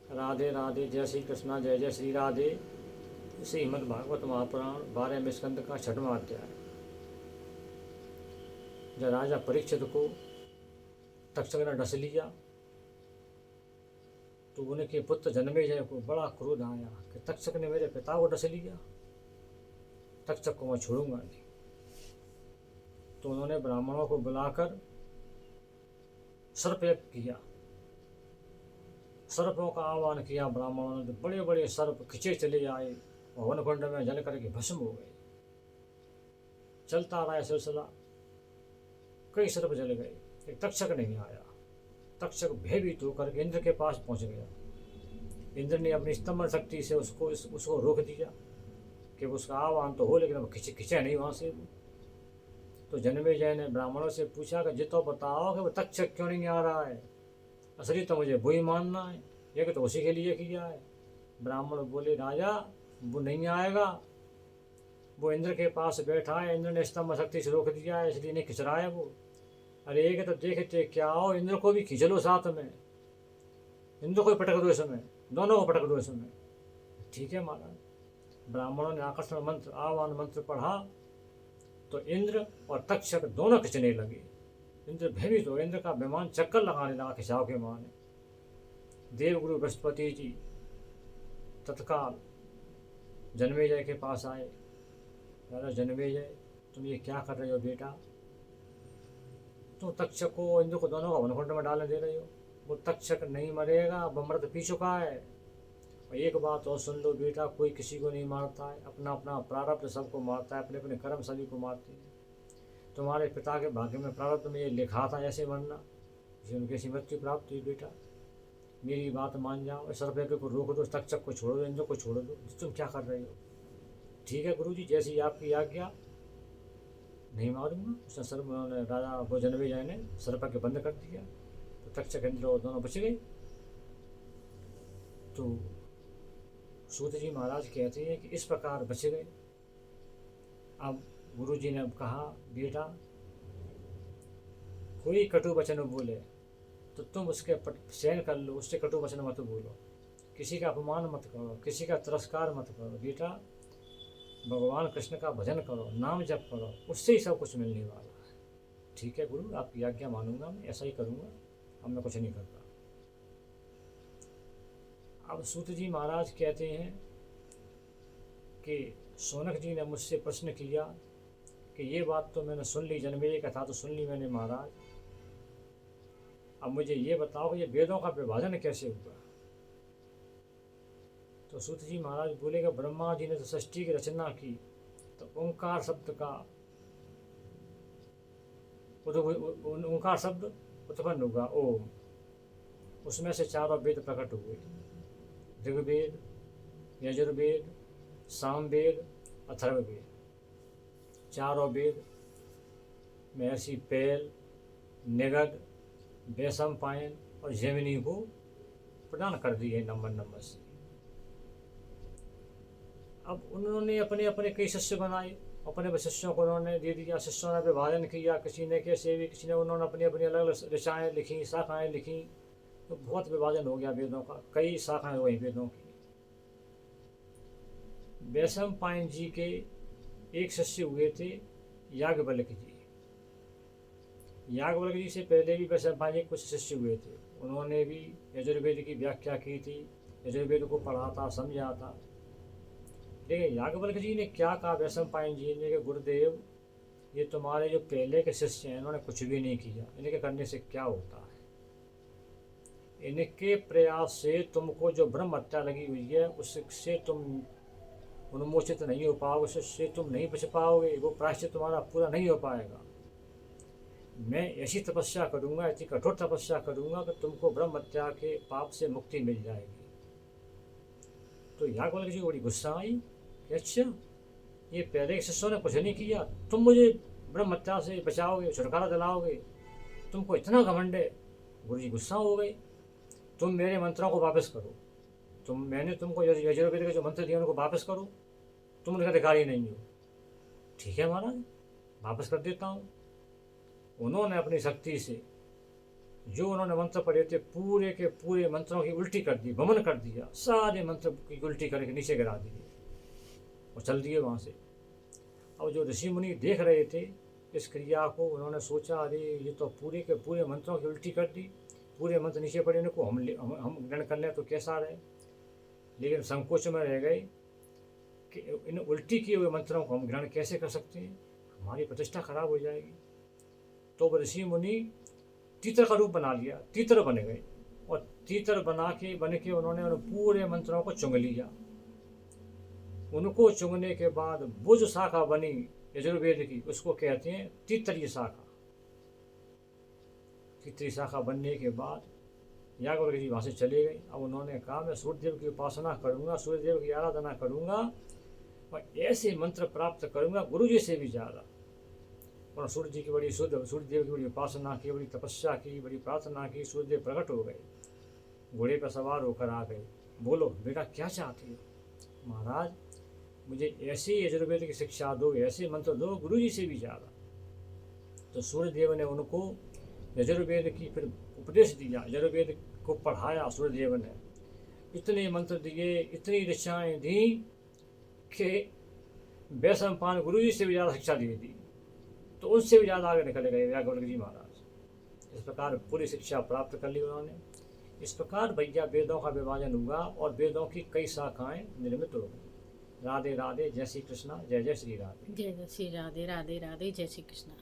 राधे राधे, जय श्री कृष्णा, जय जय श्री राधे। श्रीमद् भागवत महापुराण 12वें स्कंद का 6वां अध्याय। जब राजा परीक्षित को तक्षक ने डस लिया तो उनके पुत्र जन्मेजय को बड़ा क्रोध आया कि तक्षक ने मेरे पिता को डस लिया, तक्षक को मैं छोड़ूंगा नहीं। तो उन्होंने ब्राह्मणों को बुलाकर सर्प यज्ञ किया, सर्पों का आह्वान किया। ब्राह्मणों ने बड़े बड़े सर्प खिंचे चले आए और वन कुंड में जल करके भस्म हो गए। चलता रहा सिलसिला, कई सर्प जल गए, एक तक्षक नहीं आया। तक्षक भयभीत होकर इंद्र के पास पहुंच गया। इंद्र ने अपनी स्तंभ शक्ति से उसको रोक दिया कि उसका आह्वान तो हो लेकिन खिंचे नहीं वहाँ से। तो जन्मेजय ने ब्राह्मणों से पूछा कि जितो बताओ कि वो तक्षक क्यों नहीं आ रहा है, असली तो मुझे वही मानना है, ये तो उसी के लिए किया है। ब्राह्मण बोले राजा वो नहीं आएगा, वो इंद्र के पास बैठा है, इंद्र ने स्तंभ शक्ति से रोक दिया है इसलिए नहीं खिंच रहा है वो। अरे एक तो देखते क्या हो, इंद्र को भी खींच लो साथ में, इंद्र को पटक दो इसमें, दोनों को पटक दो इसमें। ठीक है महाराज। ब्राह्मणों ने आकर्षण मंत्र आह्वान मंत्र पढ़ा तो इंद्र और तक्षक दोनों खिंचने लगे। इंद्र भयभीत हो, इंद्र का विमान चक्कर लगाने लगा खिंचाव के माने। देवगुरु बृहस्पति जी तत्काल जन्मेजय के पास आए। दादा जन्मेजय तुम ये क्या कर रहे हो बेटा, तुम तक्षक को इंद्र को दोनों को वनकुंड में डालने दे रहे हो। वो तक्षक नहीं मरेगा, अब अमृत पी चुका है। और एक बात और सुन लो बेटा, कोई किसी को नहीं मारता है, अपना अपना प्रारब्ध सबको मारता है, अपने अपने कर्म सभी को मारते हैं। तुम्हारे पिता के भाग्य में प्रारब्ध में ये लिखा था ऐसे मरना, इसे उनकी ऐसी मृत्यु प्राप्त हुई। बेटा मेरी बात मान जाओ, सर्प यज्ञ को रोक दो, तक्षक को छोड़ दो, इंद्र को छोड़ दो। तुम क्या कर रहे हो? ठीक है गुरुजी, जैसी आपकी आज्ञा। नहीं मारूंगा। उसने सर्प राजा वो जन्मेजय ने सर्प के बंद कर दिया तो तक्षक इंद्र दोनों बच गए। तो सूत जी महाराज कहते हैं कि इस प्रकार बच गए। अब गुरु जी ने अब कहा बेटा कोई कटु वचन बोले तो तुम उसके सहन कर लो, उससे कटु वचन मत बोलो, किसी का अपमान मत करो, किसी का तिरस्कार मत करो। बेटा भगवान कृष्ण का भजन करो, नाम जप करो, उससे ही सब कुछ मिलने वाला है। ठीक है गुरु, आपकी आज्ञा मानूंगा, मैं ऐसा ही करूँगा, अब मैं कुछ नहीं करता। अब सूत जी महाराज कहते हैं कि सोनक जी ने मुझसे प्रश्न किया कि ये बात तो मैंने सुन ली, जन्मेजय का था तो सुन ली मैंने महाराज, अब मुझे ये बताओ कि ये वेदों का विभाजन कैसे हुआ। तो सूत जी महाराज बोले कि ब्रह्मा जी ने तो सृष्टि की रचना की तो ओंकार शब्द का ओंकार शब्द उत्पन्न हुआ ओम, उसमें से चारों वेद प्रकट हुए, ऋग्वेद, यजुर्वेद, सामवेद, अथर्ववेद। चारों वेद महर्षि पैल, निगद, वैशंपायन और जैमिनी को प्रदान कर दिए नंबर से। अब उन्होंने अपने अपने कई शिष्य बनाए, अपने शिष्यों को उन्होंने दे दिया, शिष्यों ने विभाजन किया, किसी ने कैसे भी, किसी ने उन्होंने अपनी अपनी अलग अलग ऋचाएँ लिखी, शाखाएँ लिखी, तो बहुत विभाजन हो गया वेदों का, कई शाखाएँ हुई वेदों की। वैशंपायन जी के एक शिष्य हुए थे याज्ञवल्क्य जी। याज्ञवल्क्य जी से पहले भी वैशंपायन जी कुछ शिष्य हुए थे, उन्होंने भी यजुर्वेद की व्याख्या की थी, यजुर्वेद को पढ़ा था, समझा था। लेकिन याज्ञवल्क्य जी ने क्या कहा वैशंपायन जी ने कि गुरुदेव ये तुम्हारे जो पहले के शिष्य हैं इन्होंने कुछ भी नहीं किया, इनके करने से क्या होता है, इनके प्रयास से तुमको जो ब्रह्म हत्या लगी हुई है उससे तुम उन्मोचित नहीं हो पाओगे, उससे तुम नहीं बच पाओगे, वो प्रायश्चित तुम्हारा पूरा नहीं हो पाएगा। मैं ऐसी तपस्या करूँगा, ऐसी कठोर तपस्या करूँगा कि तुमको ब्रह्म हत्या के पाप से मुक्ति मिल जाएगी। तो याज्ञवल्क्य जी को बड़ी गुस्सा आई कि अच्छा ये पहले के शिष्यों ने कुछ नहीं किया, तुम मुझे ब्रह्म हत्या से बचाओगे, छुटकारा दिलाओगे, तुमको इतना घमंड है। गुरु जी गुस्सा हो गए, तुम मेरे मंत्रों को वापस करो, मैंने तुमको यजुर्वेद के जो मंत्र दिए उनको वापस करो, तुम उनका अधिकारी नहीं हो। ठीक है महाराज, वापस कर देता हूँ। उन्होंने अपनी शक्ति से जो उन्होंने मंत्र पढ़े थे पूरे के पूरे मंत्रों की उल्टी कर दी, भमन कर दिया, सारे मंत्र की उल्टी करके नीचे गिरा दिए और चल दिए वहाँ से। अब जो ऋषि मुनि देख रहे थे इस क्रिया को, उन्होंने सोचा अरे ये तो पूरे के पूरे मंत्रों की उल्टी कर दी, पूरे मंत्र नीचे पड़े, इनको हम ग्रहण कर लें तो कैसा रहे। लेकिन संकोच में रह गए कि इन उल्टी किए हुए मंत्रों को हम ग्रहण कैसे कर सकते हैं, हमारी प्रतिष्ठा खराब हो जाएगी। तो वो ऋषि मुनि तीतर का रूप बना लिया, तीतर बन गए और तीतर बन के उन्होंने पूरे मंत्रों को चुंग लिया। उनको चुंगने के बाद वो जो शाखा बनी यजुर्वेद की, उसको कहते हैं तीतरी शाखा। तीतरी शाखा बनने के बाद याज्ञवल्क्य जी वहाँ से चले गए। अब उन्होंने कहा मैं सूर्यदेव की उपासना करूँगा, सूर्यदेव की आराधना करूँगा और ऐसे मंत्र प्राप्त करूँगा गुरु जी से भी ज़्यादा। और सूर्य जी की बड़ी सूर्यदेव की बड़ी उपासना की, बड़ी तपस्या की, बड़ी प्रार्थना की। सूर्यदेव प्रकट हो गए, घोड़े पर सवार होकर आ गए। बोलो बेटा क्या चाहती हो? महाराज मुझे ऐसी यजुर्वेद की शिक्षा दो, ऐसे मंत्र दो गुरु जी से भी ज़्यादा। तो सूर्यदेव ने उनको यजुर्वेद की फिर उपदेश दिया, यजुर्वेद को पढ़ाया। सूर्यदेव ने इतने मंत्र दिए, इतनी ऋचाएँ दी कि वैशंपायन गुरु जी से भी ज़्यादा शिक्षा दे दी, तो उनसे भी ज़्यादा आगे निकल गए याज्ञवल्क्य जी महाराज। इस प्रकार पूरी शिक्षा प्राप्त कर ली उन्होंने। इस प्रकार भैया वेदों का विभाजन हुआ और वेदों की कई शाखाएं निर्मित हो गई। राधे राधे, जय श्री कृष्णा, जय जय श्री राधे। जय जय श्री राधे, राधे राधे, जय श्री कृष्णा।